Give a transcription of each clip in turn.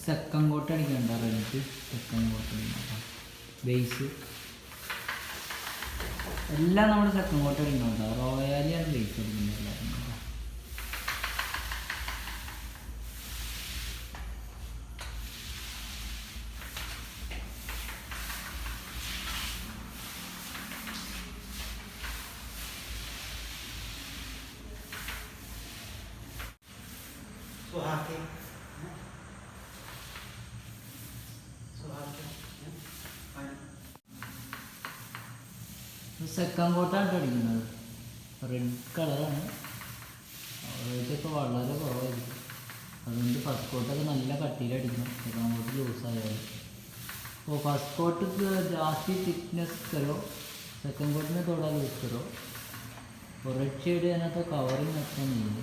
Second coat അടിക്കണ്ട red second coat base എല്ലാം നമ്മൾ സെക്കൻഡ് കോട്ട് അടിക്കണ്ട റോയാലിയാണ് ബേസ് അടിക്കുന്നത് എല്ലാവരും. സെക്കൻഡ് കോട്ടാണ് അടിക്കുന്നത്, റെഡ് കളറാണ്. ഇതൊക്കെ വളരെ കുറവായിരിക്കും, അതുകൊണ്ട് ഫസ്റ്റ് കോട്ടൊക്കെ നല്ല കട്ടിയിലടിക്കണം. സെക്കൻഡ് കോട്ട് ലൂസായാലും അപ്പോൾ ഫസ്റ്റ് കോട്ട് ജാസ്തി തിക്നെസ് കരോ സെക്കൻഡ് കോട്ടിനെ തോടാ ലൂസ് കരോ. और रेड शेड അതിനകത്ത് കവറിങ് अच्छा नहीं है,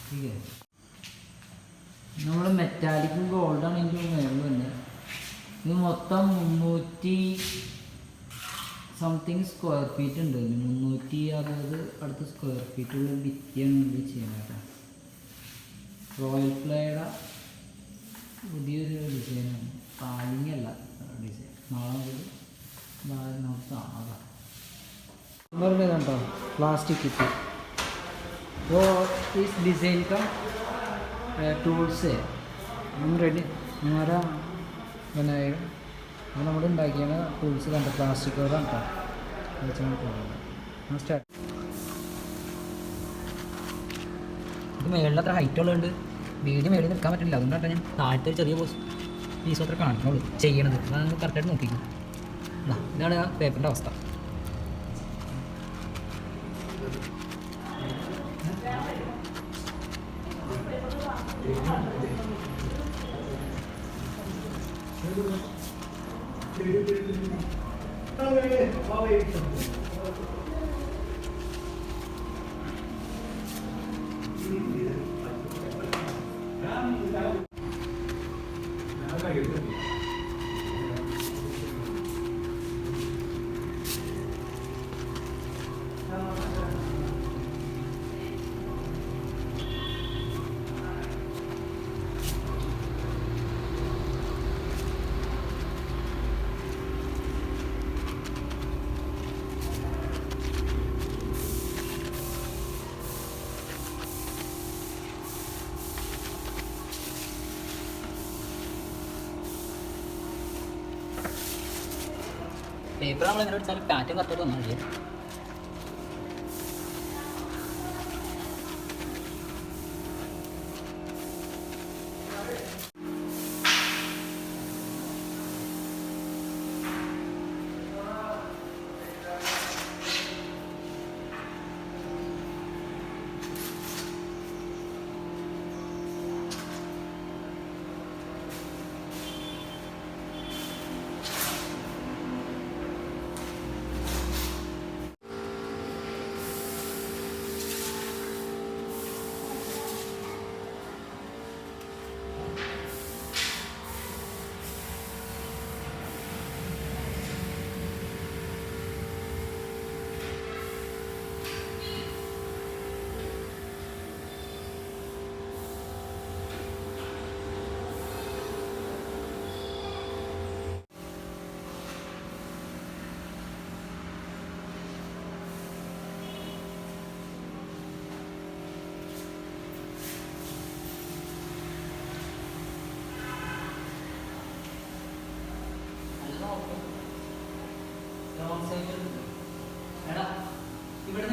ठीक है. നമ്മൾ മെറ്റാലിക്കും ഗോൾഡാണ് ഇതിൻ്റെ മേളിൽ തന്നെ. ഇത് മൊത്തം 300 സംതിങ് സ്ക്വയർ ഫീറ്റ് ഉണ്ട്. 360 അടുത്ത സ്ക്വയർ ഫീറ്റുള്ള ഭിത്തിയാണ് ഇത് ചെയ്യുന്നത് കേട്ടോ. റോയൽ ഫ്ലൈയുടെ പുതിയൊരു ഡിസൈനാണ്, പാലിങ്ങല്ല ഡിസൈൻ. നാളെ നമുക്ക് കാണാം. കേട്ടോ प्लास्टिक की वो इस डिज़ाइन का टूल्स है, हम रेडी हमारा बनाएगा. അപ്പോൾ നമ്മൾ ഉണ്ടാക്കിയാണ് ടൂൾസ് കണ്ട പ്ലാസ്റ്റിക് കവറാണ് കേട്ടോ. സ്റ്റാർട്ട്. ഇത് മേളിൽ അത്ര ഹൈറ്റ് ഉള്ളതുകൊണ്ട് വീഡിയോ മേളിൽ നിൽക്കാൻ പറ്റില്ല, അതുകൊണ്ടാണ് ഞാൻ താഴത്തെ ചെറിയ പീസ് അത്ര കാണിക്കണുള്ളൂ ചെയ്യണത്. അതാണ് കറക്റ്റായിട്ട് നോക്കിക്കും. ഇതാണ് ആ പേപ്പറിൻ്റെ അവസ്ഥ. പേപ്പർ നമ്മൾ എങ്ങനെ വെച്ചാൽ പാറ്റും കറക്റ്റായിട്ട് വന്നാൽ മതി. എടാ ഇവിടെ